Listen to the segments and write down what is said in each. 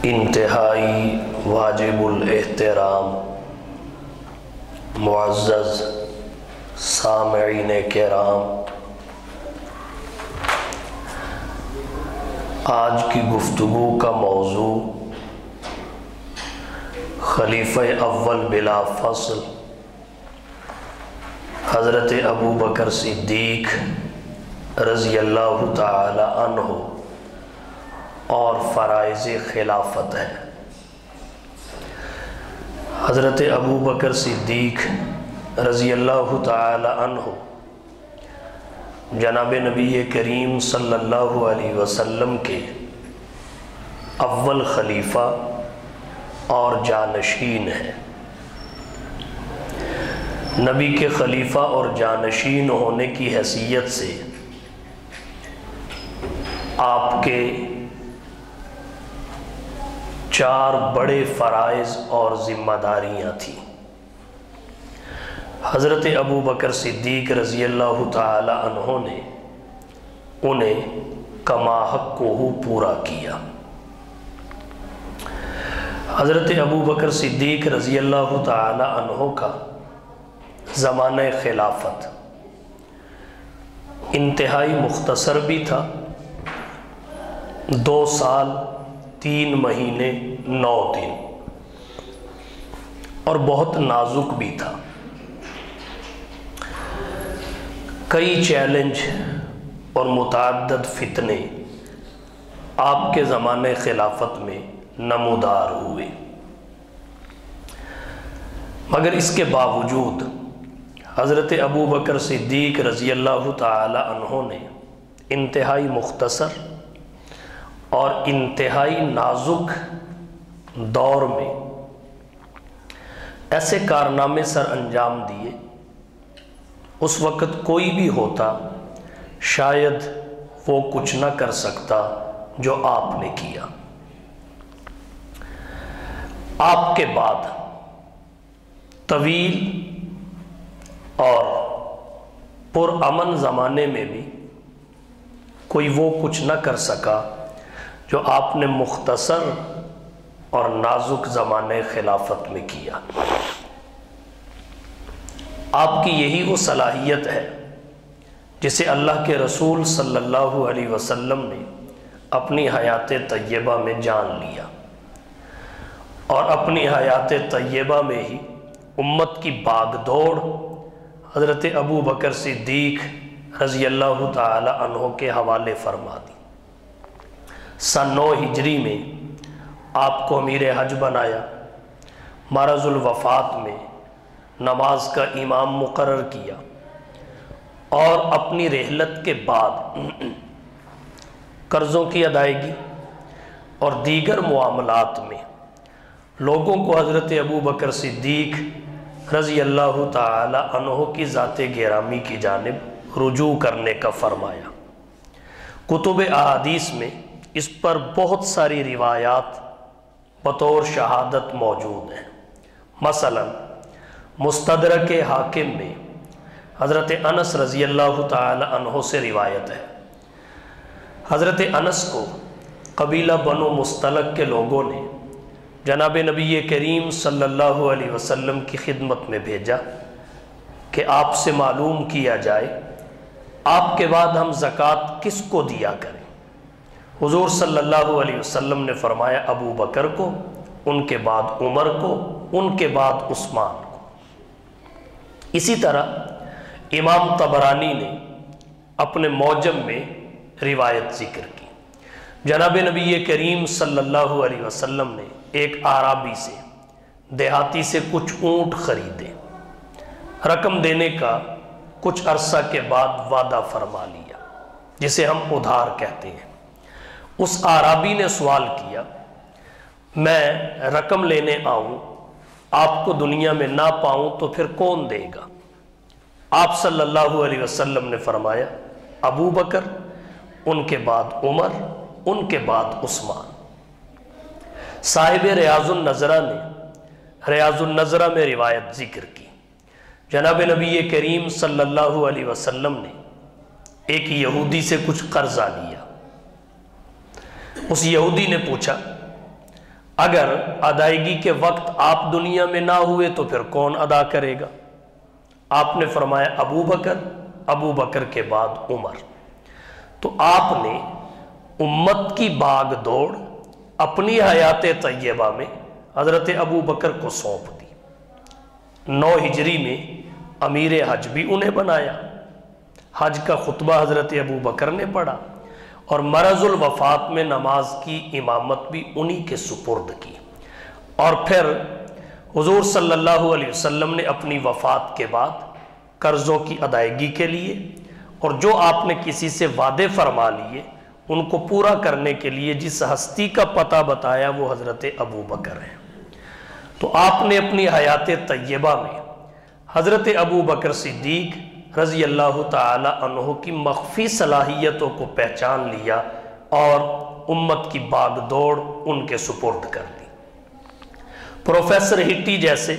انتہائی واجب الاحترام معزز سامعین کرام، آج کی گفتگو کا موضوع خلیفہ اول بلا فصل حضرت ابو بکر صدیق رضی اللہ تعالی عنہ اور فرائض خلافت ہے۔ حضرت ابو بکر صدیق رضی اللہ تعالی عنہ جناب نبی کریم صلی اللہ علیہ وسلم کے اول خلیفہ اور جانشین ہیں۔ نبی کے خلیفہ اور جانشین ہونے کی حیثیت سے آپ کے 4 بڑے فرائض اور ذمہ داریاں تھیں۔ حضرت ابو بکر صدیق رضی اللہ تعالی عنہ نے انہیں کما حق پورا کیا۔ حضرت ابو بکر صدیق رضی اللہ تعالی عنہ کا زمانہ خلافت انتہائی مختصر بھی تھا، 2 سال 3 مہینے 9 دن، اور بہت نازک بھی تھا۔ کئی چیلنج اور متعدد فتنے آپ کے زمانہ خلافت میں نمودار ہوئے، مگر اس کے باوجود حضرت ابو بکر صدیق رضی اللہ تعالی عنہ نے انتہائی مختصر اور انتہائی نازک دور میں ایسے کارنامے سر انجام دیے، اس وقت کوئی بھی ہوتا شاید وہ کچھ نہ کر سکتا جو آپ نے کیا۔ آپ کے بعد طویل اور پرامن زمانے میں بھی کوئی وہ کچھ نہ کر سکا جو آپ نے مختصر اور نازک زمانے خلافت میں کیا۔ آپ کی یہی وہ صلاحیت ہے جسے اللہ کے رسول صلی اللہ علیہ وسلم نے اپنی حیات طیبہ میں جان لیا، اور اپنی حیات طیبہ میں ہی امت کی باغ دوڑ حضرت ابو بکر صدیق رضی اللہ تعالی عنہ کے حوالے فرما دی۔ سن 9 ہجری میں آپ کو امیر حج بنایا، مرض الوفات میں نماز کا امام مقرر کیا، اور اپنی رحلت کے بعد قرضوں کی ادائیگی اور دیگر معاملات میں لوگوں کو حضرت ابو بکر صدیق رضی اللہ تعالی عنہ کی ذات گرامی کی جانب رجوع کرنے کا فرمایا۔ کتب احادیث میں اس پر بہت ساری روایات بطور شہادت موجود ہیں۔ مثلا مستدرک حاکم میں حضرت انس رضی اللہ تعالی عنہ سے روایت ہے، حضرت انس کو قبیلہ بنو مستلق کے لوگوں نے جناب نبی کریم صلی اللہ علیہ وسلم کی خدمت میں بھیجا کہ آپ سے معلوم کیا جائے آپ کے بعد ہم زکوٰۃ کس کو دیا کریں۔ حضور صلی اللہ علیہ وسلم نے فرمایا ابو بکر کو، ان کے بعد عمر کو، ان کے بعد عثمان کو۔ اسی طرح امام طبرانی نے اپنے معجم میں روایت ذکر کی، جناب نبی کریم صلی اللہ علیہ وسلم نے ایک اعرابی سے، دیہاتی سے کچھ اونٹ خریدے، رقم دینے کا کچھ عرصہ کے بعد وعدہ فرما لیا، جسے ہم ادھار کہتے ہیں۔ اس اعرابی نے سوال کیا، میں رقم لینے آؤں، آپ کو دنیا میں نہ پاؤں تو پھر کون دے گا؟ آپ صلی اللہ علیہ وسلم نے فرمایا ابو بکر، ان کے بعد عمر، ان کے بعد عثمان۔ صاحب ریاض النظرہ نے ریاض النظرہ میں روایت ذکر کی، جناب نبی کریم صلی اللہ علیہ وسلم نے ایک یہودی سے کچھ قرضہ لیا۔ اس یہودی نے پوچھا اگر ادائیگی کے وقت آپ دنیا میں نہ ہوئے تو پھر کون ادا کرے گا؟ آپ نے فرمایا ابو بکر، ابو بکر کے بعد عمر۔ تو آپ نے امت کی باغ دوڑ اپنی حیات طیبہ میں حضرت ابو بکر کو سونپ دی۔ 9 ہجری میں امیر حج بھی انہیں بنایا، حج کا خطبہ حضرت ابو بکر نے پڑھا، اور مرض الوفات میں نماز کی امامت بھی انہی کے سپرد کی۔ اور پھر حضور صلی اللہ علیہ وسلم نے اپنی وفات کے بعد قرضوں کی ادائیگی کے لیے اور جو آپ نے کسی سے وعدے فرما لیے ان کو پورا کرنے کے لیے جس ہستی کا پتہ بتایا وہ حضرت ابو بکر ہیں۔ تو آپ نے اپنی حیات طیبہ میں حضرت ابو بکر صدیق رضی اللہ تعالی عنہ کی مخفی صلاحیتوں کو پہچان لیا اور امت کی باغ دوڑ ان کے سپرد کر دی۔ پروفیسر ہٹی جیسے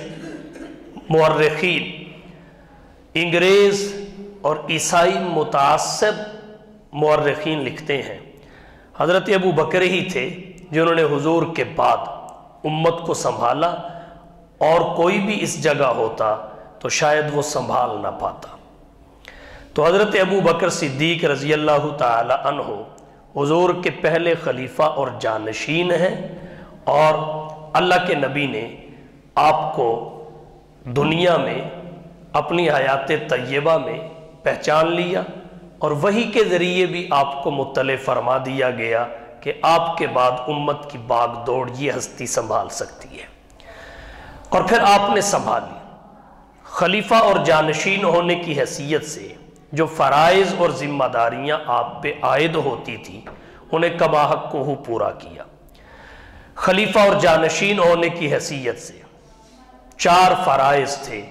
مورخین انگریز اور عیسائی متعصب مورخین لکھتے ہیں حضرت ابو بکر ہی تھے جنہوں نے حضور کے بعد امت کو سنبھالا، اور کوئی بھی اس جگہ ہوتا تو شاید وہ سنبھال نہ پاتا۔ تو حضرت ابو بکر صدیق رضی اللہ تعالی عنہ حضور کے پہلے خلیفہ اور جانشین ہیں، اور اللہ کے نبی نے آپ کو دنیا میں اپنی حیات طیبہ میں پہچان لیا، اور وحی کے ذریعے بھی آپ کو مطلع فرما دیا گیا کہ آپ کے بعد امت کی باغ دوڑ یہ ہستی سنبھال سکتی ہے، اور پھر آپ نے سنبھالی۔ خلیفہ اور جانشین ہونے کی حیثیت سے جو فرائض اور ذمہ داریاں آپ پہ عائد ہوتی تھی انہیں کما حق کو پورا کیا۔ خلیفہ اور جانشین ہونے کی حیثیت سے 4 فرائض تھے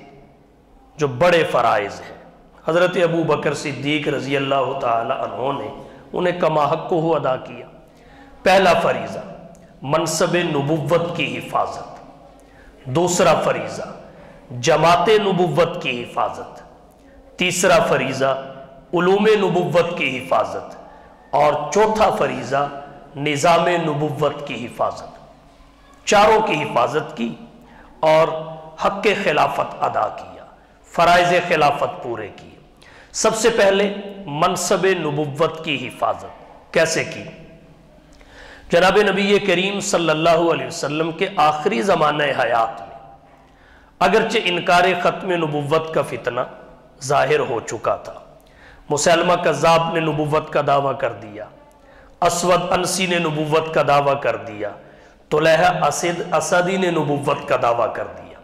جو بڑے فرائض ہیں، حضرت ابو بکر صدیق رضی اللہ تعالی عنہ نے انہیں کما حق کو ادا کیا۔ پہلا فریضہ منصب نبوت کی حفاظت، دوسرا فریضہ جماعت نبوت کی حفاظت، تیسرا فریضہ علوم نبوت کی حفاظت، اور چوتھا فریضہ نظام نبوت کی حفاظت۔ چاروں کی حفاظت کی اور حق خلافت ادا کیا، فرائض خلافت پورے کیے۔ سب سے پہلے منصب نبوت کی حفاظت کیسے کی؟ جناب نبی کریم صلی اللہ علیہ وسلم کے آخری زمانہ حیات میں اگرچہ انکار ختم نبوت کا فتنہ ظاہر ہو چکا تھا، مسیلمہ کذاب نے نبوت کا دعویٰ کر دیا، اسود انسی نے نبوت کا دعویٰ کر دیا، طلحہ اسدی نے نبوت کا دعویٰ کر دیا،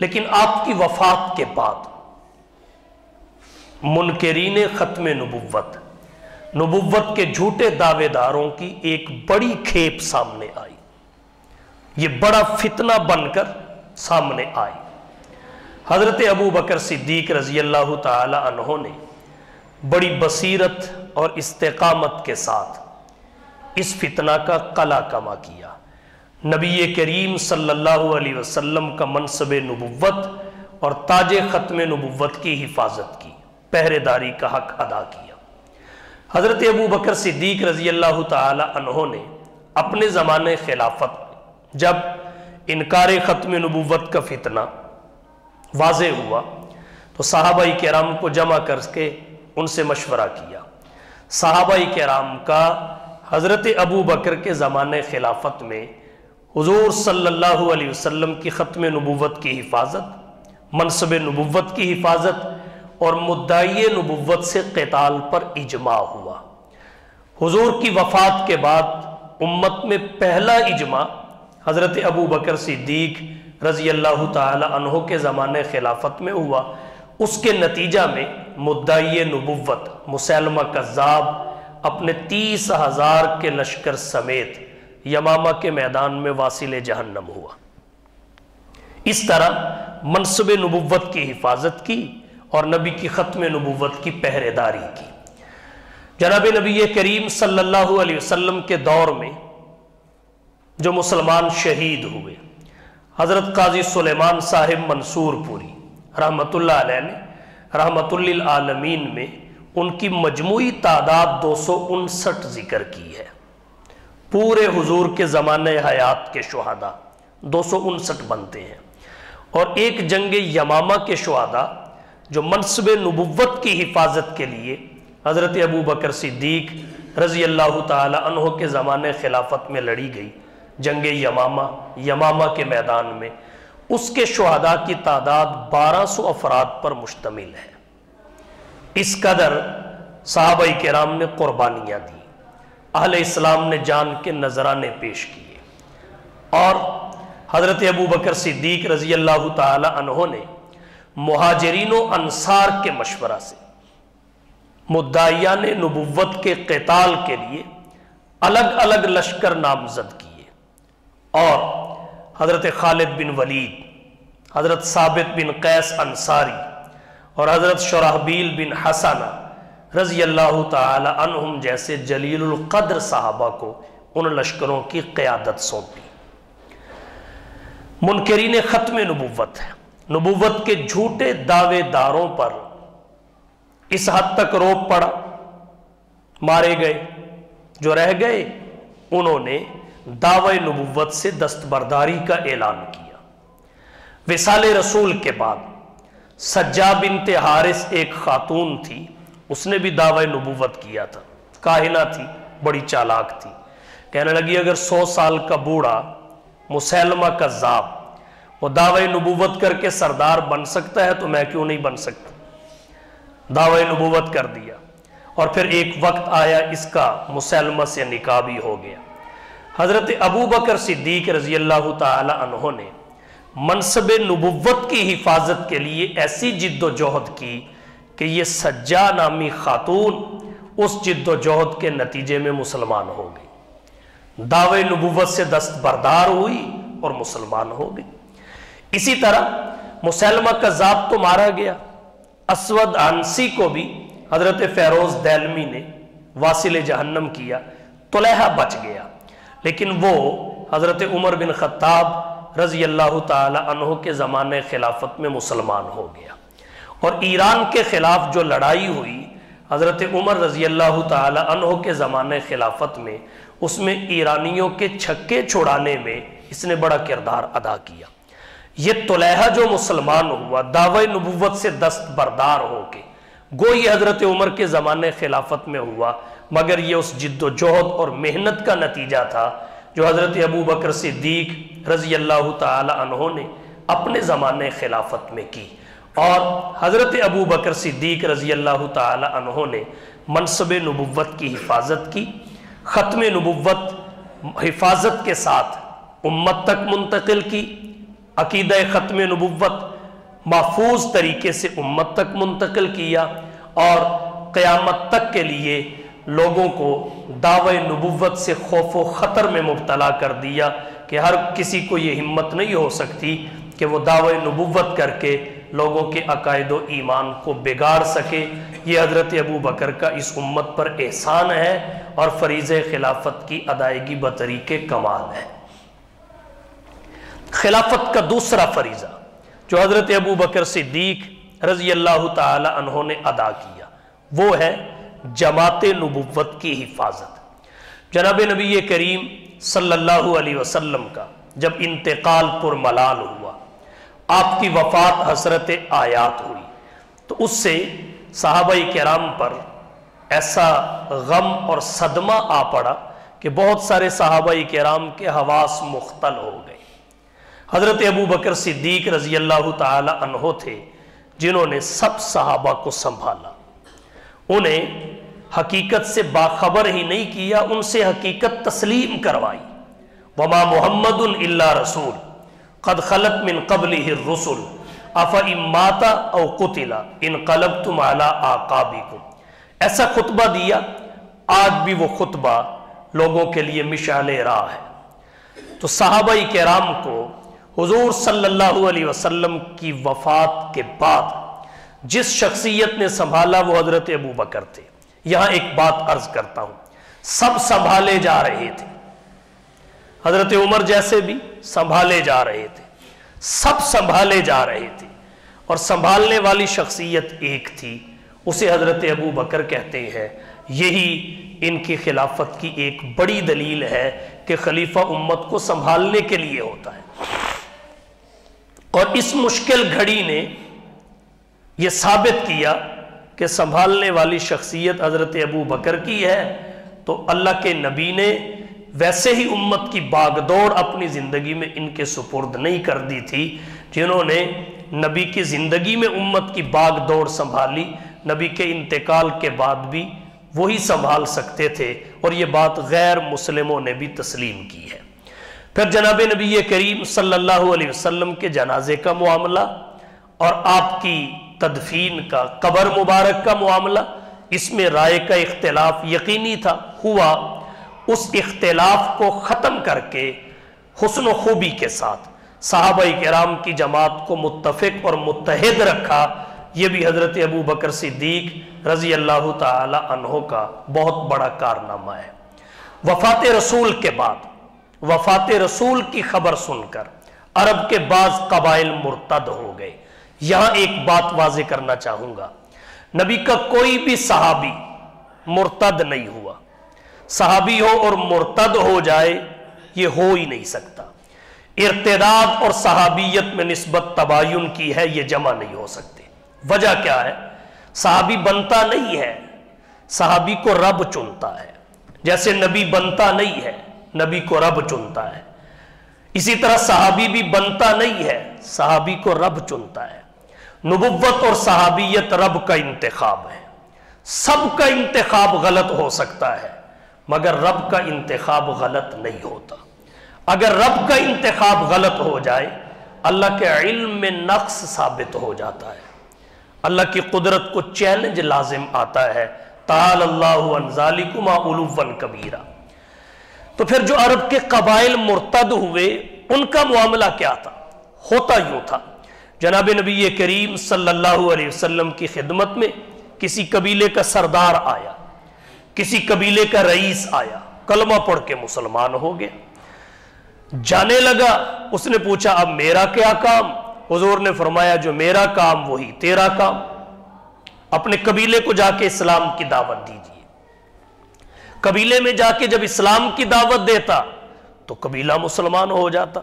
لیکن آپ کی وفات کے بعد منکرین ختم نبوت کے جھوٹے دعوے داروں کی ایک بڑی کھیپ سامنے آئی، یہ بڑا فتنہ بن کر سامنے آئی۔ حضرت ابو بکر صدیق رضی اللہ تعالی عنہ نے بڑی بصیرت اور استقامت کے ساتھ اس فتنہ کا قلع کما کیا، نبی کریم صلی اللہ علیہ وسلم کا منصب نبوت اور تاج ختم نبوت کی حفاظت کی، پہرے داری کا حق ادا کیا۔ حضرت ابو بکر صدیق رضی اللہ تعالی عنہ نے اپنے زمانے خلافت جب انکار ختم نبوت کا فتنہ واضح ہوا تو صحابہ کرام کو جمع کر کے ان سے مشورہ کیا۔ صحابہ کرام کا حضرت ابو بکر کے زمانے خلافت میں حضور صلی اللہ علیہ وسلم کی ختم نبوت کی حفاظت، منصب نبوت کی حفاظت اور مدعی نبوت سے قتال پر اجماع ہوا۔ حضور کی وفات کے بعد امت میں پہلا اجماع حضرت ابو بکر صدیق رضی اللہ تعالی عنہ کے زمانے خلافت میں ہوا۔ اس کے نتیجہ میں مدعی نبوت مسیلمہ کذاب اپنے 30,000 کے لشکر سمیت یمامہ کے میدان میں واصل جہنم ہوا۔ اس طرح منصب نبوت کی حفاظت کی اور نبی کی ختم نبوت کی پہرے داری کی۔ جناب نبی کریم صلی اللہ علیہ وسلم کے دور میں جو مسلمان شہید ہوئے، حضرت قاضی سلیمان صاحب منصور پوری رحمت اللہ علیہ نے رحمت للعالمین میں ان کی مجموعی تعداد 259 ذکر کی ہے۔ پورے حضور کے زمانے حیات کے شہداء 259 بنتے ہیں، اور ایک جنگ یمامہ کے شہداء جو منصب نبوت کی حفاظت کے لیے حضرت ابو بکر صدیق رضی اللہ تعالی عنہ کے زمانے خلافت میں لڑی گئی جنگ یمامہ کے میدان میں، اس کے شہداء کی تعداد 1200 افراد پر مشتمل ہے۔ اس قدر صحابہ کرام نے قربانیاں دی، اہل اسلام نے جان کے نذرانے پیش کیے، اور حضرت ابو بکر صدیق رضی اللہ تعالی عنہ نے مہاجرین و انصار کے مشورہ سے مدعیان نبوت کے قتال کے لیے الگ الگ لشکر نامزد کیے، اور حضرت خالد بن ولید، حضرت ثابت بن قیس انصاری اور حضرت شرحبیل بن حسنہ رضی اللہ تعالی عنہم جیسے جلیل القدر صحابہ کو ان لشکروں کی قیادت سونپی۔ منکرین ختم نبوت ہے، نبوت کے جھوٹے دعوے داروں پر اس حد تک روب پڑا، مارے گئے، جو رہ گئے انہوں نے دعوی نبوت سے دستبرداری کا اعلان کیا۔ وصال رسول کے بعد سجا بنت حارث ایک خاتون تھی، اس نے بھی دعوی نبوت کیا تھا، کاہنہ تھی، بڑی چالاک تھی، کہنے لگی اگر 100 سال کا بوڑھا مسیلمہ کذاب وہ دعوی نبوت کر کے سردار بن سکتا ہے تو میں کیوں نہیں بن سکتا، دعوی نبوت کر دیا، اور پھر ایک وقت آیا اس کا مسیلمہ سے نکاح بھی ہو گیا۔ حضرت ابو بکر صدیق رضی اللہ تعالی عنہ نے منصب نبوت کی حفاظت کے لیے ایسی جد و جہد کی کہ یہ سجا نامی خاتون اس جد و جہد کے نتیجے میں مسلمان ہو گئی، دعوی نبوت سے دستبردار ہوئی اور مسلمان ہو گئی۔ اسی طرح مسیلمہ کذاب تو مارا گیا، اسود عنسی کو بھی حضرت فیروز دیلمی نے واصل جہنم کیا، طلحہ بچ گیا، لیکن وہ حضرت عمر بن خطاب رضی اللہ تعالی عنہ کے زمانے خلافت میں مسلمان ہو گیا۔ اور ایران کے خلاف جو لڑائی ہوئی حضرت عمر رضی اللہ تعالی عنہ کے زمانے خلافت میں، اس میں ایرانیوں کے چھکے چھڑانے میں اس نے بڑا کردار ادا کیا۔ یہ طلحہ جو مسلمان ہوا دعوی نبوت سے دستبردار ہو کے، گوئی حضرت عمر کے زمانے خلافت میں ہوا، مگر یہ اس جد و جہد اور محنت کا نتیجہ تھا جو حضرت ابو بکر صدیق رضی اللہ تعالی عنہ نے اپنے زمانے خلافت میں کی، اور حضرت ابو بکر صدیق رضی اللہ تعالی عنہ نے منصب نبوت کی حفاظت کی، ختم نبوت حفاظت کے ساتھ امت تک منتقل کی، عقیدہ ختم نبوت محفوظ طریقے سے امت تک منتقل کیا، اور قیامت تک کے لیے لوگوں کو دعوی نبوت سے خوف و خطر میں مبتلا کر دیا کہ ہر کسی کو یہ ہمت نہیں ہو سکتی کہ وہ دعوی نبوت کر کے لوگوں کے عقائد و ایمان کو بگاڑ سکے۔ یہ حضرت ابو بکر کا اس امت پر احسان ہے اور فریضہ خلافت کی ادائیگی بطریق کمال ہے۔ خلافت کا دوسرا فریضہ جو حضرت ابو بکر صدیق رضی اللہ تعالی عنہ نے ادا کیا وہ ہے جماعت نبوت کی حفاظت۔ جناب نبی کریم صلی اللہ علیہ وسلم کا جب انتقال پر ملال ہوا، آپ کی وفات حسرت آیات ہوئی، تو اس سے صحابہ کرام پر ایسا غم اور صدمہ آ پڑا کہ بہت سارے صحابہ کرام کے حواس مختل ہو گئے۔ حضرت ابو بکر صدیق رضی اللہ تعالی عنہ تھے جنہوں نے سب صحابہ کو سنبھالا، انہیں حقیقت سے باخبر ہی نہیں کیا، ان سے حقیقت تسلیم کروائی۔ وما محمد الا رسول قد خلت من قبلہ الرسل افإن مات او قتل انقلبتم علی اعقابکم، ایسا خطبہ دیا، آج بھی وہ خطبہ لوگوں کے لیے مشعل راہ ہے۔ تو صحابہ کرام کو حضور صلی اللہ علیہ وسلم کی وفات کے بعد جس شخصیت نے سنبھالا وہ حضرت ابو بکر تھے۔ یہاں ایک بات عرض کرتا ہوں، سب سنبھالے جا رہے تھے، حضرت عمر جیسے بھی سنبھالے جا رہے تھے، سب سنبھالے جا رہے تھے، اور سنبھالنے والی شخصیت ایک تھی، اسے حضرت ابو بکر کہتے ہیں۔ یہی ان کی خلافت کی ایک بڑی دلیل ہے کہ خلیفہ امت کو سنبھالنے کے لیے ہوتا ہے۔ اور اس مشکل گھڑی نے یہ ثابت کیا کہ سنبھالنے والی شخصیت حضرت ابو بکر کی ہے، تو اللہ کے نبی نے ویسے ہی امت کی باغ دوڑ اپنی زندگی میں ان کے سپرد نہیں کر دی تھی، جنہوں نے نبی کی زندگی میں امت کی باغ دوڑ سنبھالی، نبی کے انتقال کے بعد بھی وہی سنبھال سکتے تھے، اور یہ بات غیر مسلموں نے بھی تسلیم کی ہے۔ پھر جناب نبی کریم صلی اللہ علیہ وسلم کے جنازے کا معاملہ اور آپ کی تدفین کا، قبر مبارک کا معاملہ، اس میں رائے کا اختلاف یقینی تھا، ہوا۔ اس اختلاف کو ختم کر کے حسن و خوبی کے ساتھ صحابہ کرام کی جماعت کو متفق اور متحد رکھا، یہ بھی حضرت ابو بکر صدیق رضی اللہ تعالی عنہ کا بہت بڑا کارنامہ ہے۔ وفات رسول کے بعد، وفات رسول کی خبر سن کر عرب کے بعض قبائل مرتد ہو گئے۔ یہاں ایک بات واضح کرنا چاہوں گا، نبی کا کوئی بھی صحابی مرتد نہیں ہوا۔ صحابی ہو اور مرتد ہو جائے یہ ہو ہی نہیں سکتا۔ ارتداد اور صحابیت میں نسبت تباین کی ہے، یہ جمع نہیں ہو سکتے۔ وجہ کیا ہے؟ صحابی بنتا نہیں ہے، صحابی کو رب چنتا ہے، جیسے نبی بنتا نہیں ہے، نبی کو رب چنتا ہے، اسی طرح صحابی بھی بنتا نہیں ہے، صحابی کو رب چنتا ہے۔ نبوت اور صحابیت رب کا انتخاب ہے، سب کا انتخاب غلط ہو سکتا ہے مگر رب کا انتخاب غلط نہیں ہوتا۔ اگر رب کا انتخاب غلط ہو جائے اللہ کے علم میں نقص ثابت ہو جاتا ہے، اللہ کی قدرت کو چیلنج لازم آتا ہے۔ تعالی اللہ عن ذالکما علوا کبیرا۔ تو پھر جو عرب کے قبائل مرتد ہوئے ان کا معاملہ کیا تھا؟ ہوتا یوں تھا، جناب نبی کریم صلی اللہ علیہ وسلم کی خدمت میں کسی قبیلے کا سردار آیا، کسی قبیلے کا رئیس آیا، کلمہ پڑھ کے مسلمان ہو گیا، جانے لگا، اس نے پوچھا اب میرا کیا کام؟ حضور نے فرمایا جو میرا کام وہی تیرا کام، اپنے قبیلے کو جا کے اسلام کی دعوت دیجیے۔ قبیلے میں جا کے جب اسلام کی دعوت دیتا تو قبیلہ مسلمان ہو جاتا،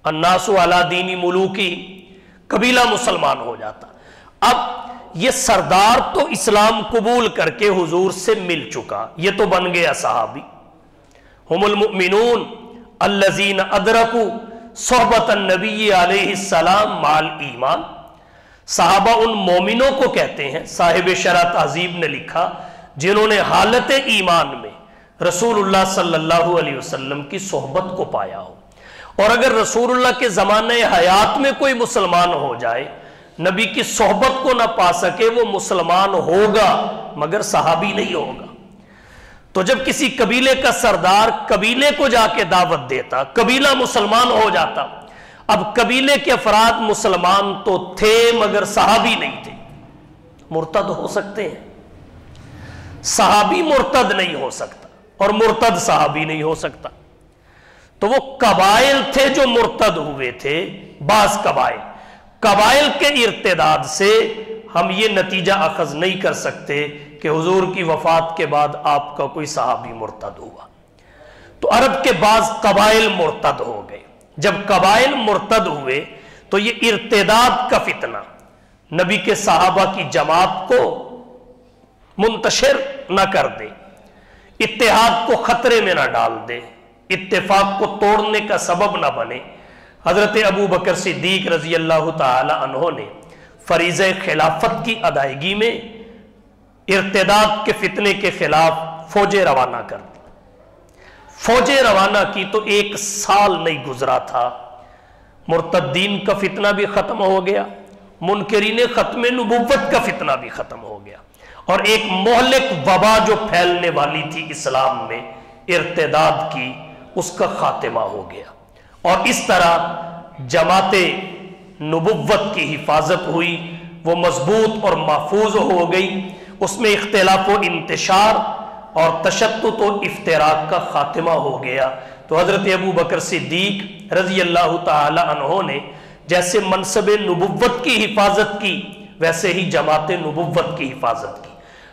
الناس علی دین ملوکی، قبیلہ مسلمان ہو جاتا۔ اب یہ سردار تو اسلام قبول کر کے حضور سے مل چکا، یہ تو بن گیا صحابی۔ ہم المؤمنون الذین ادرکوا صحبت النبی علیہ السلام مال ایمان، صحابہ ان مومنوں کو کہتے ہیں، صاحب شرح تہذیب نے لکھا، جنہوں نے حالت ایمان میں رسول اللہ صلی اللہ علیہ وسلم کی صحبت کو پایا ہو۔ اور اگر رسول اللہ کے زمانہ حیات میں کوئی مسلمان ہو جائے نبی کی صحبت کو نہ پا سکے، وہ مسلمان ہوگا مگر صحابی نہیں ہوگا۔ تو جب کسی قبیلے کا سردار قبیلے کو جا کے دعوت دیتا، قبیلہ مسلمان ہو جاتا، اب قبیلے کے افراد مسلمان تو تھے مگر صحابی نہیں تھے، مرتد ہو سکتے ہیں، صحابی مرتد نہیں ہو سکتا اور مرتد صحابی نہیں ہو سکتا۔ تو وہ قبائل تھے جو مرتد ہوئے تھے، بعض قبائل کے ارتداد سے ہم یہ نتیجہ اخذ نہیں کر سکتے کہ حضور کی وفات کے بعد آپ کا کوئی صحابی مرتد ہوا۔ تو عرب کے بعض قبائل مرتد ہو گئے، جب قبائل مرتد ہوئے تو یہ ارتداد کا فتنہ نبی کے صحابہ کی جماعت کو منتشر نہ کر دے، اتحاد کو خطرے میں نہ ڈال دے، اتفاق کو توڑنے کا سبب نہ بنے۔ حضرت ابو بکر صدیق رضی اللہ تعالی عنہ نے فریضہ خلافت کی ادائیگی میں ارتداد کے فتنے کے خلاف فوجیں روانہ کر دی۔ فوجیں روانہ کی تو 1 سال نہیں گزرا تھا، مرتدین کا فتنہ بھی ختم ہو گیا، منکرین ختم نبوت کا فتنہ بھی ختم ہو گیا، اور ایک مہلک وبا جو پھیلنے والی تھی اسلام میں ارتداد کی، اس کا خاتمہ ہو گیا، اور اس طرح جماعت نبوت کی حفاظت ہوئی، وہ مضبوط اور محفوظ ہو گئی، اس میں اختلاف و انتشار اور تشتت و افتراق کا خاتمہ ہو گیا۔ تو حضرت ابو بکر صدیق رضی اللہ تعالی عنہ نے جیسے منصب نبوت کی حفاظت کی، ویسے ہی جماعت نبوت کی حفاظت کی۔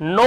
9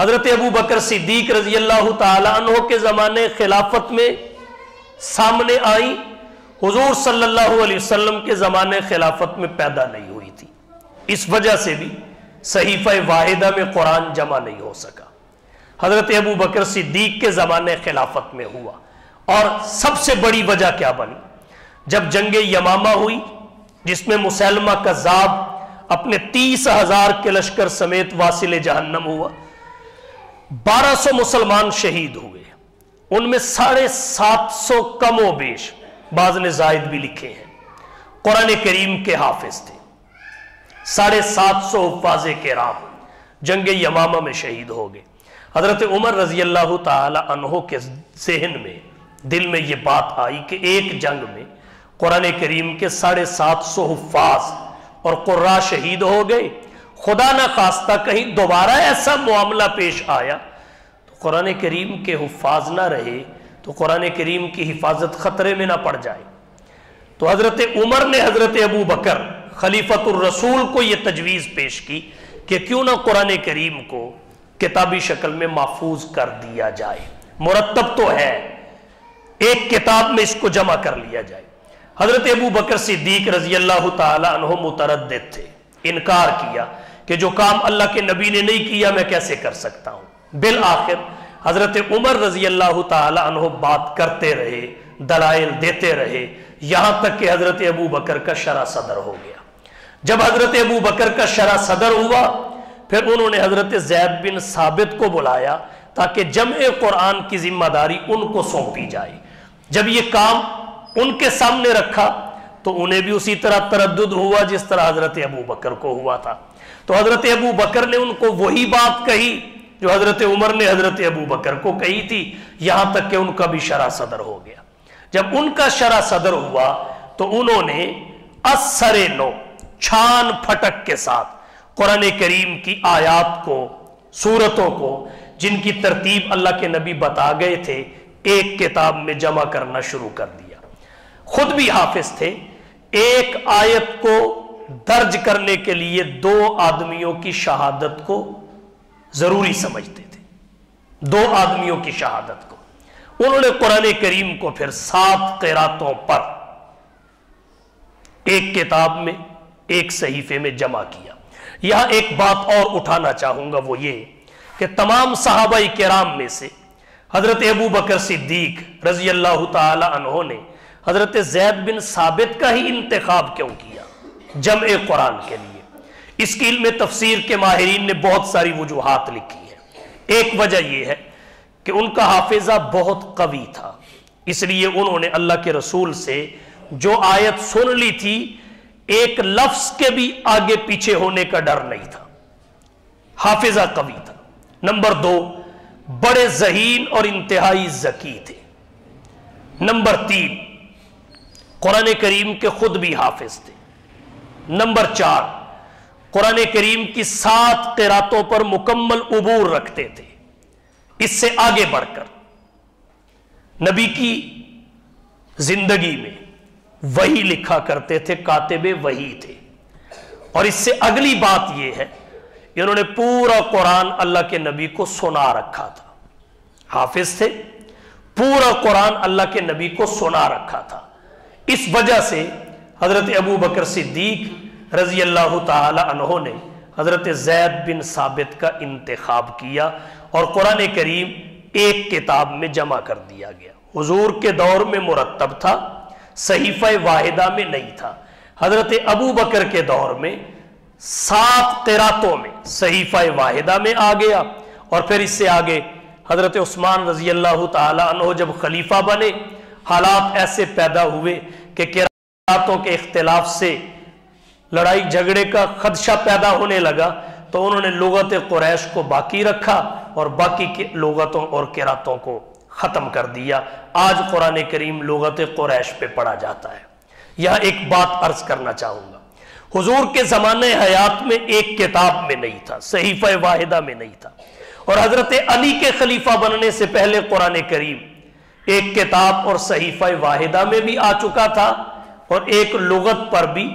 حضرت ابو بکر صدیق رضی اللہ تعالی عنہ کے زمانے خلافت میں سامنے آئیں، حضور صلی اللہ علیہ وسلم کے زمانے خلافت میں پیدا نہیں ہوئی تھی، اس وجہ سے بھی صحیفہ واحدہ میں قرآن جمع نہیں ہو سکا۔ حضرت ابو بکر صدیق کے زمانے خلافت میں ہوا، اور سب سے بڑی وجہ کیا بنی؟ جب جنگ یمامہ ہوئی جس میں مسیلمہ کذاب اپنے 30,000 کے لشکر سمیت واصل جہنم ہوا، 1200 مسلمان شہید ہوئے، ان میں 750 کم و بیش، بعض نے زائد بھی لکھے ہیں، قرآن کریم کے حافظ تھے۔ 750 حفاظ کرام جنگ یمامہ میں شہید ہو گئے۔ حضرت عمر رضی اللہ تعالی عنہ کے ذہن میں، دل میں یہ بات آئی کہ ایک جنگ میں قرآن کریم کے 750 حفاظ اور قراء شہید ہو گئے، خدا نہ خواستہ کہیں دوبارہ ایسا معاملہ پیش آیا تو قرآن کریم کے حفاظ نہ رہے تو قرآن کریم کی حفاظت خطرے میں نہ پڑ جائے۔ تو حضرت عمر نے حضرت ابو بکر خلیفۃ الرسول کو یہ تجویز پیش کی کہ کیوں نہ قرآن کریم کو کتابی شکل میں محفوظ کر دیا جائے، مرتب تو ہے، ایک کتاب میں اس کو جمع کر لیا جائے۔ حضرت ابو بکر صدیق رضی اللہ تعالی عنہ متردد تھے، انکار کیا کہ جو کام اللہ کے نبی نے نہیں کیا میں کیسے کر سکتا ہوں۔ بالآخر حضرت عمر رضی اللہ تعالی عنہ بات کرتے رہے، دلائل دیتے رہے، یہاں تک کہ حضرت ابو بکر کا شرح صدر ہو گیا۔ جب حضرت ابو بکر کا شرح صدر ہوا پھر انہوں نے حضرت زید بن ثابت کو بلایا تاکہ جمع قرآن کی ذمہ داری ان کو سونپی جائے۔ جب یہ کام ان کے سامنے رکھا تو انہیں بھی اسی طرح تردد ہوا جس طرح حضرت ابو بکر کو ہوا تھا، تو حضرت ابو بکر نے ان کو وہی بات کہی جو حضرت عمر نے حضرت ابو بکر کو کہی تھی، یہاں تک کہ ان کا بھی شرح صدر ہو گیا۔ جب ان کا شرح صدر ہوا تو انہوں نے اثر نو، چھان پھٹک کے ساتھ قرآن کریم کی آیات کو، سورتوں کو جن کی ترتیب اللہ کے نبی بتا گئے تھے، ایک کتاب میں جمع کرنا شروع کر دیا۔ خود بھی حافظ تھے، ایک آیت کو درج کرنے کے لیے 2 آدمیوں کی شہادت کو ضروری سمجھتے تھے، 2 آدمیوں کی شہادت کو۔ انہوں نے قرآن کریم کو پھر 7 قراتوں پر ایک کتاب میں، ایک صحیفے میں جمع کیا۔ یہاں ایک بات اور اٹھانا چاہوں گا، وہ یہ کہ تمام صحابہ کرام میں سے حضرت ابو بکر صدیق رضی اللہ تعالی عنہ نے حضرت زید بن ثابت کا ہی انتخاب کیوں کیا جمع قرآن کے لیے؟ اس کی علم تفسیر کے ماہرین نے بہت ساری وجوہات لکھی ہیں۔ ایک وجہ یہ ہے کہ ان کا حافظہ بہت قوی تھا، اس لیے انہوں نے اللہ کے رسول سے جو آیت سن لی تھی ایک لفظ کے بھی آگے پیچھے ہونے کا ڈر نہیں تھا، حافظہ قوی تھا۔ نمبر 2، بڑے ذہین اور انتہائی ذکی تھے۔ نمبر 3، قرآن کریم کے خود بھی حافظ تھے۔ نمبر 4، قرآن کریم کی 7 قراتوں پر مکمل عبور رکھتے تھے۔ اس سے آگے بڑھ کر نبی کی زندگی میں وحی لکھا کرتے تھے، کاتب وحی تھے۔ اور اس سے اگلی بات یہ ہے کہ انہوں نے پورا قرآن اللہ کے نبی کو سنا رکھا تھا، حافظ تھے، پورا قرآن اللہ کے نبی کو سنا رکھا تھا۔ اس وجہ سے حضرت ابو بکر صدیق رضی اللہ تعالی عنہ نے حضرت زید بن ثابت کا انتخاب کیا اور قرآن کریم ایک کتاب میں جمع کر دیا گیا۔ حضور کے دور میں مرتب تھا، صحیفہ واحدہ میں نہیں تھا۔ حضرت ابو بکر کے دور میں 7 قراتوں میں صحیفہ واحدہ میں آ گیا، اور پھر اس سے آگے حضرت عثمان رضی اللہ تعالی عنہ جب خلیفہ بنے، حالات ایسے پیدا ہوئے کہ قراتوں کے اختلاف سے لڑائی جھگڑے کا خدشہ پیدا ہونے لگا، تو انہوں نے لغت قریش کو باقی رکھا اور باقی کے لغتوں اور قراتوں کو ختم کر دیا۔ آج قرآن کریم لغت قریش پہ پڑھا جاتا ہے۔ یہاں ایک بات عرض کرنا چاہوں گا، حضور کے زمانے حیات میں ایک کتاب میں نہیں تھا، صحیفہ واحدہ میں نہیں تھا، اور حضرت علی کے خلیفہ بننے سے پہلے قرآن کریم ایک کتاب اور صحیفہ واحدہ میں بھی آ چکا تھا اور ایک لغت پر بھی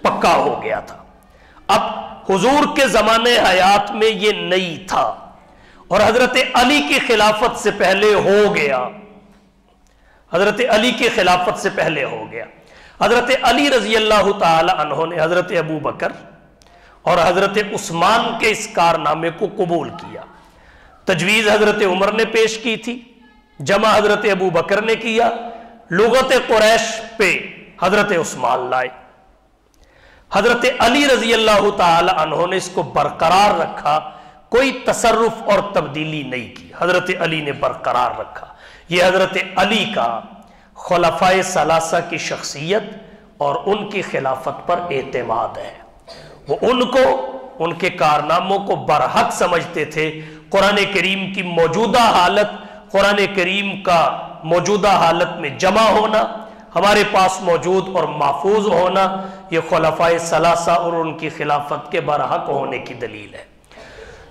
پکا ہو گیا تھا۔ اب حضور کے زمانے حیات میں یہ نہیں تھا، اور حضرت علی کی خلافت سے پہلے ہو گیا، حضرت علی کی خلافت سے پہلے ہو گیا۔ حضرت علی رضی اللہ تعالی عنہ نے حضرت ابو بکر اور حضرت عثمان کے اس کارنامے کو قبول کیا۔ تجویز حضرت عمر نے پیش کی تھی، جمع حضرت ابو بکر نے کیا، لغت قریش پہ حضرت عثمان لائے۔ حضرت علی رضی اللہ تعالی عنہ نے اس کو برقرار رکھا، کوئی تصرف اور تبدیلی نہیں کی، حضرت علی نے برقرار رکھا۔ یہ حضرت علی کا خلفائے ثلاثہ کی شخصیت اور ان کی خلافت پر اعتماد ہے۔ وہ ان کو، ان کے کارناموں کو برحق سمجھتے تھے۔ قرآن کریم کی موجودہ حالت، قرآن کریم کا موجودہ حالت میں جمع ہونا، ہمارے پاس موجود اور محفوظ ہونا، یہ خلفائے ثلاثہ اور ان کی خلافت کے برحق ہونے کی دلیل ہے۔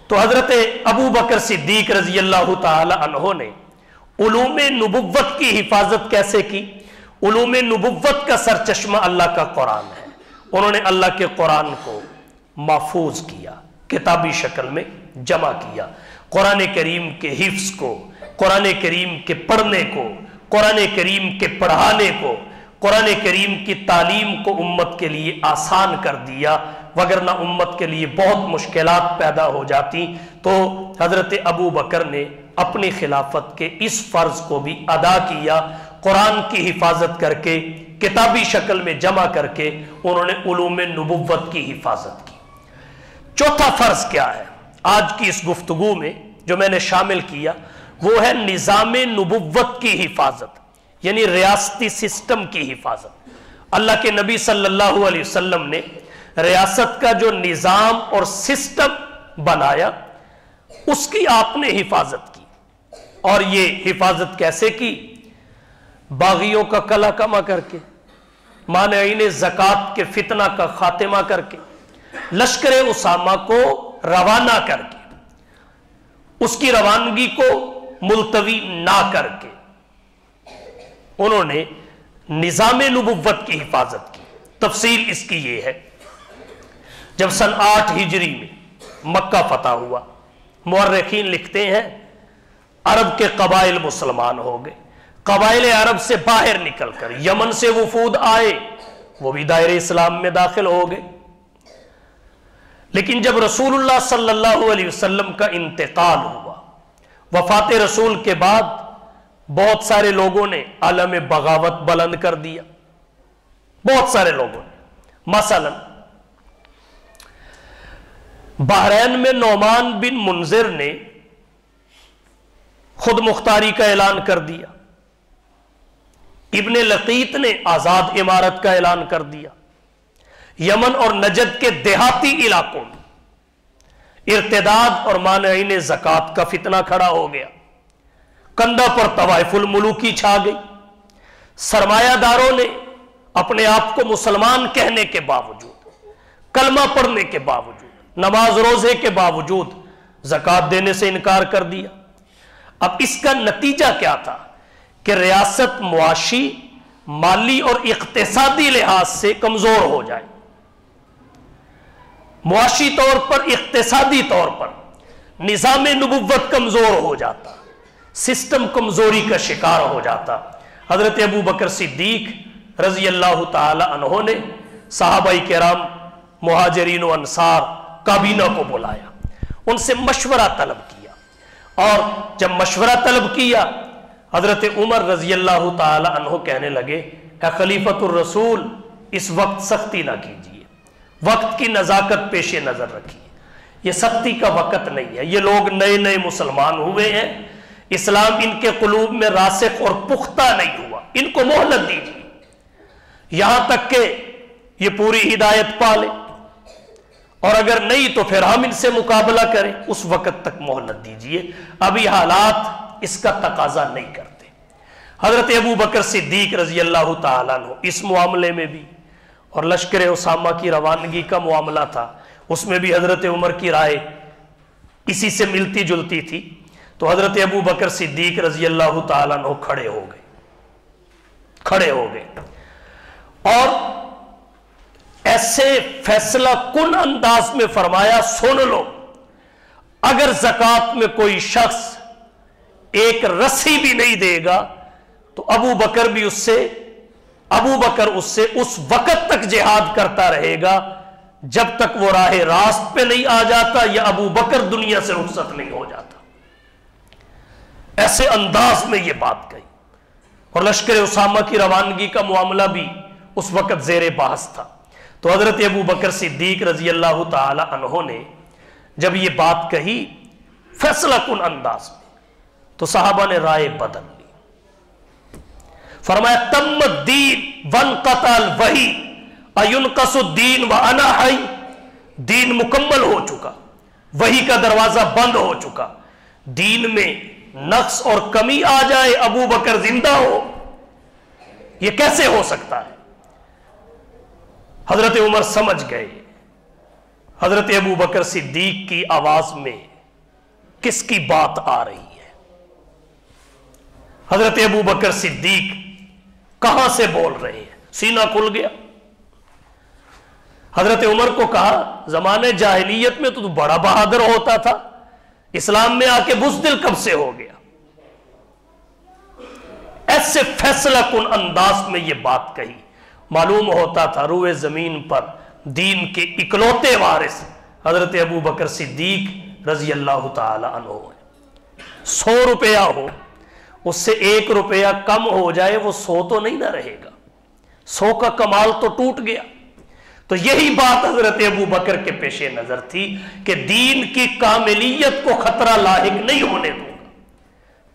تو حضرت ابو بکر صدیق رضی اللہ تعالی عنہ نے علوم نبوت کی حفاظت کیسے کی؟ علوم نبوت کا سرچشمہ اللہ کا قرآن ہے۔ انہوں نے اللہ کے قرآن کو محفوظ کیا، کتابی شکل میں جمع کیا، قرآن کریم کے حفظ کو، قرآن کریم کے پڑھنے کو، قرآن کریم کے پڑھانے کو، قرآن کریم کی تعلیم کو امت کے لیے آسان کر دیا، وگرنہ امت کے لیے بہت مشکلات پیدا ہو جاتی۔ تو حضرت ابو بکر نے اپنی خلافت کے اس فرض کو بھی ادا کیا، قرآن کی حفاظت کر کے، کتابی شکل میں جمع کر کے انہوں نے علوم نبوت کی حفاظت کی۔ چوتھا فرض کیا ہے آج کی اس گفتگو میں جو میں نے شامل کیا؟ وہ ہے نظام نبوت کی حفاظت، یعنی ریاستی سسٹم کی حفاظت۔ اللہ کے نبی صلی اللہ علیہ وسلم نے ریاست کا جو نظام اور سسٹم بنایا، اس کی آپ نے حفاظت کی۔ اور یہ حفاظت کیسے کی؟ باغیوں کا کلا کما کر کے، مانعین زکوٰۃ کے فتنہ کا خاتمہ کر کے، لشکر اسامہ کو روانہ کر کے، اس کی روانگی کو ملتوی نہ کر کے انہوں نے نظام نبوت کی حفاظت کی۔ تفصیل اس کی یہ ہے، جب سن 8 ہجری میں مکہ فتح ہوا، مورخین لکھتے ہیں عرب کے قبائل مسلمان ہو گئے، قبائل عرب سے باہر نکل کر یمن سے وفود آئے، وہ بھی دائرہ اسلام میں داخل ہو گئے۔ لیکن جب رسول اللہ صلی اللہ علیہ وسلم کا انتقال ہوا، وفات رسول کے بعد بہت سارے لوگوں نے علم بغاوت بلند کر دیا، بہت سارے لوگوں نے۔ مثلا بحرین میں نعمان بن منذر نے خود مختاری کا اعلان کر دیا، ابن لقیط نے آزاد امارت کا اعلان کر دیا۔ یمن اور نجد کے دیہاتی علاقوں میں ارتداد اور مانعین زکوٰۃ کا فتنہ کھڑا ہو گیا، کندہ پر طوائف الملوکی چھا گئی۔ سرمایہ داروں نے اپنے آپ کو مسلمان کہنے کے باوجود، کلمہ پڑھنے کے باوجود، نماز روزے کے باوجود زکوٰۃ دینے سے انکار کر دیا۔ اب اس کا نتیجہ کیا تھا کہ ریاست معاشی، مالی اور اقتصادی لحاظ سے کمزور ہو جائے، معاشی طور پر، اقتصادی طور پر نظام نبوت کمزور ہو جاتا، سسٹم کمزوری کا شکار ہو جاتا۔ حضرت ابو بکر صدیق رضی اللہ تعالی عنہ نے صحابہ کرام، مہاجرین و انصار کابینہ کو بلایا، ان سے مشورہ طلب کیا، اور جب مشورہ طلب کیا حضرت عمر رضی اللہ تعالی عنہ کہنے لگے، اے خلیفۃ الرسول، اس وقت سختی نہ کیجیے، وقت کی نزاکت پیش نظر رکھیے، یہ سختی کا وقت نہیں ہے، یہ لوگ نئے نئے مسلمان ہوئے ہیں، اسلام ان کے قلوب میں راسخ اور پختہ نہیں ہوا، ان کو مہلت دیجیے یہاں تک کہ یہ پوری ہدایت پالے، اور اگر نہیں تو پھر ہم ان سے مقابلہ کریں، اس وقت تک مہلت دیجیے، ابھی حالات اس کا تقاضا نہیں کرتے۔ حضرت ابو بکر صدیق رضی اللہ تعالیٰ عنہ اس معاملے میں بھی، اور لشکر اسامہ کی روانگی کا معاملہ تھا، اس میں بھی حضرت عمر کی رائے اسی سے ملتی جلتی تھی، تو حضرت ابو بکر صدیق رضی اللہ تعالیٰ عنہ کھڑے ہو گئے اور ایسے فیصلہ کن انداز میں فرمایا، سن لو، اگر زکات میں کوئی شخص ایک رسی بھی نہیں دے گا تو ابو بکر اس سے اس وقت تک جہاد کرتا رہے گا جب تک وہ راہ راست پہ نہیں آ جاتا یا ابو بکر دنیا سے رخصت نہیں ہو جاتا. ایسے انداز میں یہ بات کہی. اور لشکر اسامہ کی روانگی کا معاملہ بھی اس وقت زیر بحث تھا. تو حضرت ابو بکر صدیق رضی اللہ تعالی عنہ نے جب یہ بات کہی فیصلہ کن انداز میں تو صحابہ نے رائے بدل لی. فرمایا تم الدین وانقطع الوحی اینقص الدین وانا حی. دین مکمل ہو چکا, وحی کا دروازہ بند ہو چکا, دین میں نقص اور کمی آ جائے ابو بکر زندہ ہو, یہ کیسے ہو سکتا ہے؟ حضرت عمر سمجھ گئے حضرت ابو بکر صدیق کی آواز میں کس کی بات آ رہی ہے. حضرت ابو بکر صدیق کہاں سے بول رہے ہیں, سینہ کھل گیا. حضرت عمر کو کہا زمانے جاہلیت میں تو بڑا بہادر ہوتا تھا, اسلام میں آ کے بزدل کب سے ہو گیا؟ ایسے فیصلہ کن انداز میں یہ بات کہی. معلوم ہوتا تھا روئے زمین پر دین کے اکلوتے وارث حضرت ابو بکر صدیق رضی اللہ تعالی عنہ ہے. 100 روپیہ ہو, اس سے 1 روپیہ کم ہو جائے وہ 100 تو نہیں نہ رہے گا, 100 کا کمال تو ٹوٹ گیا. تو یہی بات حضرت ابو بکر کے پیش نظر تھی کہ دین کی کاملیت کو خطرہ لاحق نہیں ہونے دوں گا.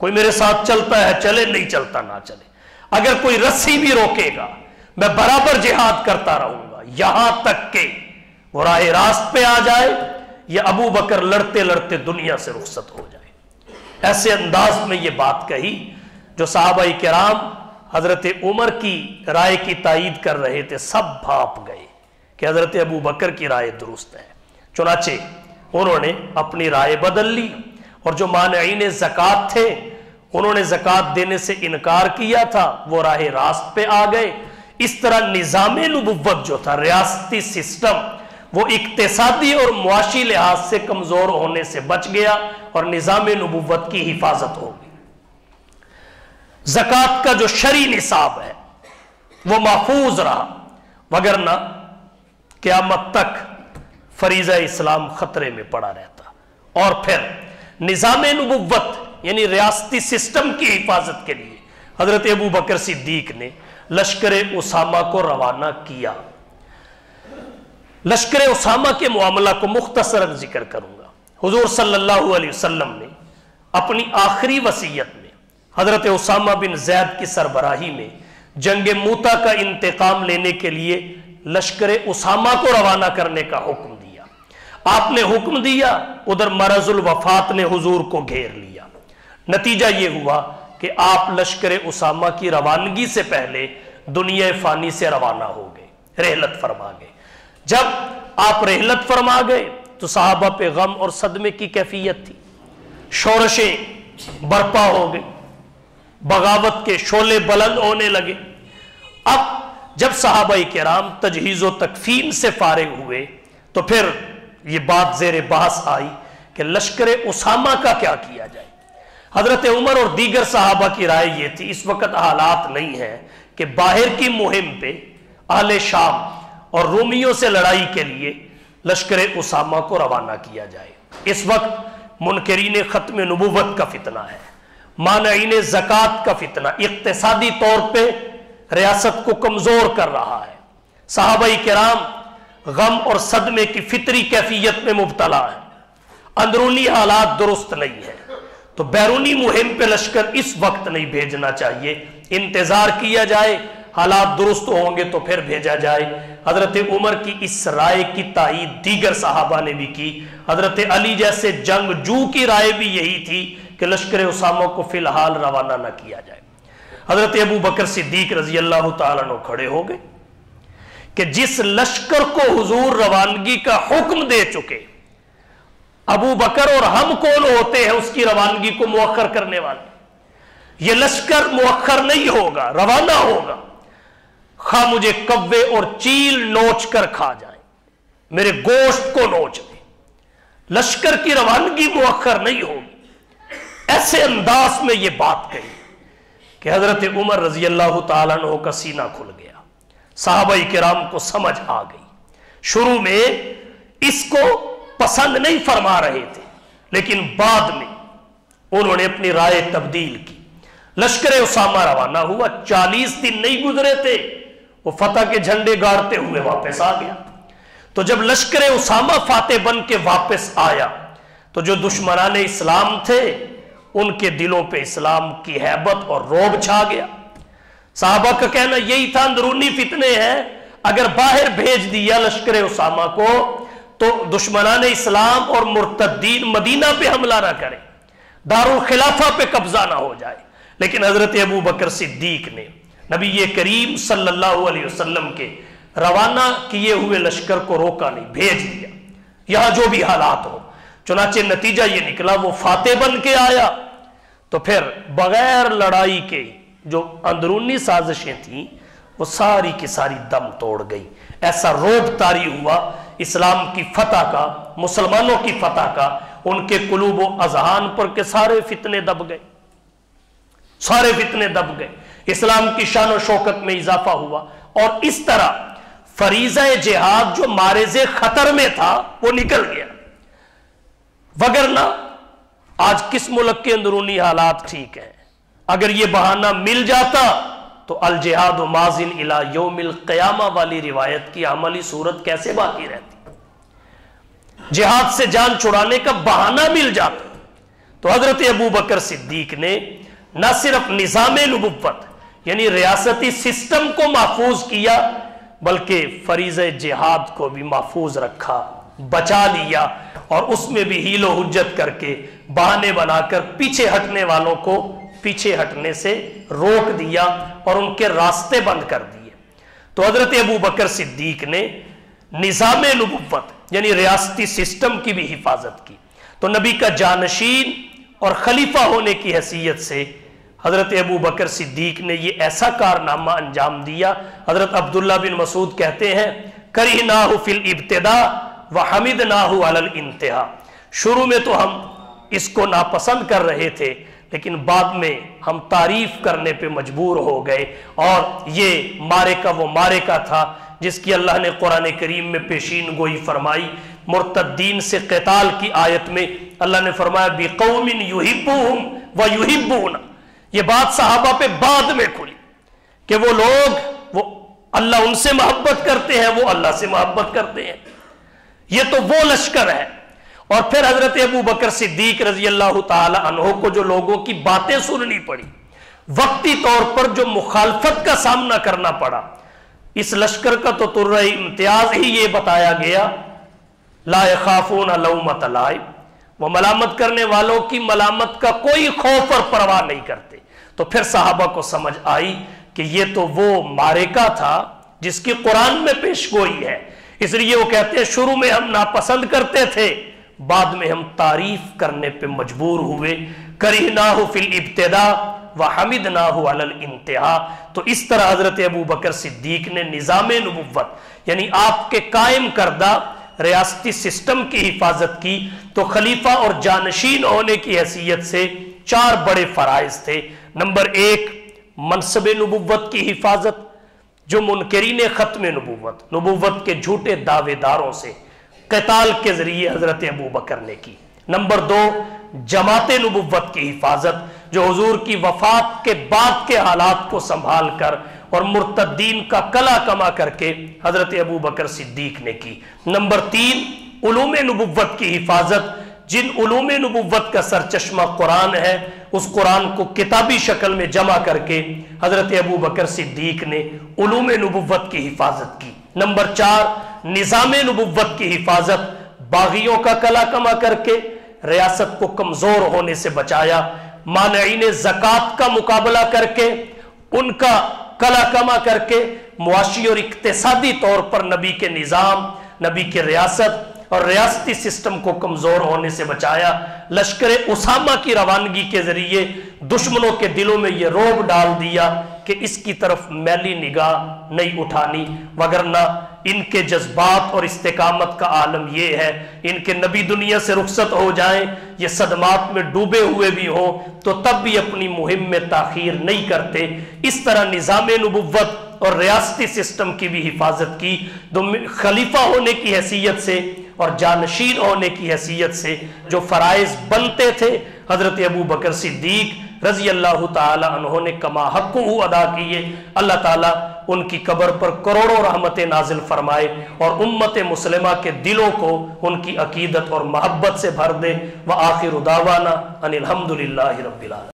کوئی میرے ساتھ چلتا ہے چلے, نہیں چلتا نہ چلے. اگر کوئی رسی بھی روکے گا میں برابر جہاد کرتا رہوں گا یہاں تک کہ وہ راہ راست پہ آ جائے یا ابو بکر لڑتے لڑتے دنیا سے رخصت ہو جائے. ایسے انداز میں یہ بات کہی جو صحابہ کرام حضرت عمر کی رائے کی تائید کر رہے تھے سب بھاپ گئے کہ حضرت ابو بکر کی رائے درست ہے. چنانچہ انہوں نے اپنی رائے بدل لی اور جو مانعین زکوٰۃ تھے انہوں نے زکوٰۃ دینے سے انکار کیا تھا وہ راہ راست پہ آ گئے. اس طرح نظام نبوت جو تھا, ریاستی سسٹم, وہ اقتصادی اور معاشی لحاظ سے کمزور ہونے سے بچ گیا اور نظام نبوت کی حفاظت ہو گئی. زکوٰۃ کا جو شرعی نصاب ہے وہ محفوظ رہا, وگرنہ قیامت تک فریضہ اسلام خطرے میں پڑا رہتا. اور پھر نظام نبوت یعنی ریاستی سسٹم کی حفاظت کے لیے حضرت ابو بکر صدیق نے لشکر اسامہ کو روانہ کیا. لشکر اسامہ کے معاملہ کو مختصراً ذکر کروں گا. حضور صلی اللہ علیہ وسلم نے اپنی آخری وصیت میں حضرت اسامہ بن زید کی سربراہی میں جنگ موتا کا انتقام لینے کے لیے لشکر اسامہ کو روانہ کرنے کا حکم دیا. آپ نے حکم دیا, ادھر مرض الوفات نے حضور کو گھیر لیا. نتیجہ یہ ہوا کہ آپ لشکر اسامہ کی روانگی سے پہلے دنیا فانی سے روانہ ہو گئے, رحلت فرما گئے. جب آپ رحلت فرما گئے تو صحابہ پہ غم اور صدمے کی کیفیت تھی, شورشیں برپا ہو گئی, بغاوت کے شعلے بلند ہونے لگے. اب جب صحابہ کرام تجہیز و تکفین سے فارغ ہوئے تو پھر یہ بات زیر بحث آئی کہ لشکر اسامہ کا کیا کیا جائے. حضرت عمر اور دیگر صحابہ کی رائے یہ تھی اس وقت حالات نہیں ہیں کہ باہر کی مہم پہ اہل شام اور رومیوں سے لڑائی کے لیے لشکر اسامہ کو روانہ کیا جائے. اس وقت منکرین ختم نبوت کا فتنہ ہے, مانعین زکوٰۃ کا فتنہ اقتصادی طور پہ ریاست کو کمزور کر رہا ہے. صحابہ کرام غم اور صدمے کی فطری کیفیت میں مبتلا ہے, اندرونی حالات درست نہیں ہیں. تو بیرونی مہم پہ لشکر اس وقت نہیں بھیجنا چاہیے, انتظار کیا جائے, حالات درست ہوں گے تو پھر بھیجا جائے. حضرت عمر کی اس رائے کی تائید دیگر صحابہ نے بھی کی. حضرت علی جیسے جنگجو کی رائے بھی یہی تھی کہ لشکر اسامہ کو فی الحال روانہ نہ کیا جائے. حضرت ابو بکر صدیق رضی اللہ تعالیٰ عنہ کھڑے ہو گئے کہ جس لشکر کو حضور روانگی کا حکم دے چکے, ابو بکر اور ہم کون ہوتے ہیں اس کی روانگی کو مؤخر کرنے والے. یہ لشکر مؤخر نہیں ہوگا, روانہ ہوگا, خواہ مجھے کوے اور چیل نوچ کر کھا جائیں, میرے گوشت کو نوچ دیں, لشکر کی روانگی مؤخر نہیں ہوگی۔ ایسے انداز میں یہ بات کہی کہ حضرت عمر رضی اللہ تعالیٰ عنہ کا سینہ کھل گیا، صحابہ کرام کو سمجھ آ گئی۔ شروع میں اس کو پسند نہیں فرما رہے تھے، لیکن بعد میں انہوں نے اپنی رائے تبدیل کی۔ لشکر اسامہ روانہ ہوا، 40 دن نہیں گزرے تھے وہ فتح کے جھنڈے گاڑتے ہوئے واپس آ گیا۔ تو جب لشکر اسامہ فاتح بن کے واپس آیا تو جو دشمنان اسلام تھے ان کے دلوں پہ اسلام کی ہیبت اور رعب چھا گیا۔ صحابہ کا کہنا یہی تھا اندرونی فتنے ہیں، اگر باہر بھیج دیا لشکر اسامہ کو تو دشمنان اسلام اور مرتدین مدینہ پہ حملہ نہ کریں، دارالخلافہ پہ قبضہ نہ ہو جائے۔ لیکن حضرت ابو بکر صدیق نے نبی کریم صلی اللہ علیہ وسلم کے روانہ کیے ہوئے لشکر کو روکا نہیں، بھیج دیا یہاں جو بھی حالات ہو۔ چنانچہ نتیجہ یہ نکلا وہ فاتح بن کے آیا تو پھر بغیر لڑائی کے جو اندرونی سازشیں تھیں وہ ساری کی ساری دم توڑ گئی۔ ایسا رعب طاری ہوا اسلام کی فتح کا، مسلمانوں کی فتح کا، ان کے قلوب و اذہان پر کہ سارے فتنے دب گئے، سارے فتنے دب گئے، اسلام کی شان و شوکت میں اضافہ ہوا۔ اور اس طرح فریضہ جہاد جو معرض خطر میں تھا وہ نکل گیا، وگرنہ آج کس ملک کے اندرونی حالات ٹھیک ہیں؟ اگر یہ بہانہ مل جاتا تو الجہاد ماضٍ الی یوم القیامہ والی روایت کی عملی صورت کیسے باقی رہتی؟ جہاد سے جان چھڑانے کا بہانہ مل جاتا تو حضرت ابو بکر صدیق نے نہ صرف نظام نبوت یعنی ریاستی سسٹم کو محفوظ کیا بلکہ فریضہ جہاد کو بھی محفوظ رکھا، بچا لیا، اور اس میں بھی حیل و حجت کر کے بہانے بنا کر پیچھے ہٹنے والوں کو پیچھے ہٹنے سے روک دیا اور ان کے راستے بند کر دیے۔ تو حضرت ابو بکر صدیق نے نظام نبوت یعنی ریاستی سسٹم کی بھی حفاظت کی۔ تو نبی کا جانشین اور خلیفہ ہونے کی حیثیت سے حضرت ابو بکر صدیق نے یہ ایسا کارنامہ انجام دیا۔ حضرت عبداللہ بن مسعود کہتے ہیں کرہناہ فی الابتداء وحمدناہ علی الانتہاء، شروع میں تو ہم اس کو ناپسند کر رہے تھے لیکن بعد میں ہم تعریف کرنے پہ مجبور ہو گئے۔ اور یہ معرکہ وہ معرکہ تھا جس کی اللہ نے قرآن کریم میں پیشین گوئی فرمائی۔ مرتدین سے قتال کی آیت میں اللہ نے فرمایا بِقَوْمٍ يُحِبُّهُمْ وَيُحِبُّونَ، یہ بات صحابہ پہ بعد میں کھلی کہ وہ لوگ وہ اللہ ان سے محبت کرتے ہیں، وہ اللہ سے محبت کرتے ہیں۔ یہ تو وہ لشکر ہے۔ اور پھر حضرت ابو بکر صدیق رضی اللہ تعالی عنہ کو جو لوگوں کی باتیں سننی پڑی، وقتی طور پر جو مخالفت کا سامنا کرنا پڑا، اس لشکر کا تو طرح امتیاز ہی یہ بتایا گیا لا یخافون لومۃ لائم، وہ ملامت کرنے والوں کی ملامت کا کوئی خوف اور پرواہ نہیں کرتے۔ تو پھر صحابہ کو سمجھ آئی کہ یہ تو وہ معرکہ تھا جس کی قرآن میں پیش گوئی ہے، اس لیے وہ کہتے ہیں شروع میں ہم ناپسند کرتے تھے، بعد میں ہم تعریف کرنے پہ مجبور ہوئے۔ کرہناہ فی الابتداء وحمدناہ علی الانتہاء۔ تو اس طرح حضرت ابو بکر صدیق نے نظام نبوت یعنی آپ کے قائم کردہ ریاستی سسٹم کی حفاظت کی۔ تو خلیفہ اور جانشین ہونے کی حیثیت سے 4 بڑے فرائض تھے۔ نمبر 1 منصب نبوت کی حفاظت، جو منکرین ختم نبوت کے جھوٹے دعوے داروں سے قتال کے ذریعے حضرت ابو بکر نے کی۔ نمبر 2 جماعت نبوت کی حفاظت، جو حضور کی وفات کے بعد کے حالات کو سنبھال کر اور مرتدین کا کلا کما کر کے حضرت ابو بکر صدیق نے کی۔ نمبر 3 علوم نبوت کی حفاظت، جن علوم نبوت کا سرچشمہ قرآن ہے، اس قرآن کو کتابی شکل میں جمع کر کے حضرت ابو بکر صدیق نے علوم نبوت کی حفاظت کی۔ نمبر 4 نظام نبوت کی حفاظت، باغیوں کا کلا کما کر کے ریاست کو کمزور ہونے سے بچایا، مانعین زکوٰۃ کا مقابلہ کر کے ان کا کلا کما کر کے معاشی اور اقتصادی طور پر نبی کے نظام، نبی کے ریاست اور ریاستی سسٹم کو کمزور ہونے سے بچایا۔ لشکر اسامہ کی روانگی کے ذریعے دشمنوں کے دلوں میں یہ رعب ڈال دیا کہ اس کی طرف میلی نگاہ نہیں اٹھانی، وگرنہ ان کے جذبات اور استقامت کا عالم یہ ہے، ان کے نبی دنیا سے رخصت ہو جائیں، یہ صدمات میں ڈوبے ہوئے بھی ہوں تو تب بھی اپنی مہم میں تاخیر نہیں کرتے۔ اس طرح نظام نبوت اور ریاستی سسٹم کی بھی حفاظت کی، خلیفہ ہونے کی حیثیت سے اور جانشین ہونے کی حیثیت سے جو فرائض بنتے تھے حضرت ابو بکر صدیق رضی اللہ تعالی عنہ نے کما حق ادا کیے۔ اللہ تعالیٰ ان کی قبر پر کروڑوں رحمتیں نازل فرمائے اور امت مسلمہ کے دلوں کو ان کی عقیدت اور محبت سے بھر دے۔ وآخر دعوانا ان الحمدللہ رب العالمین۔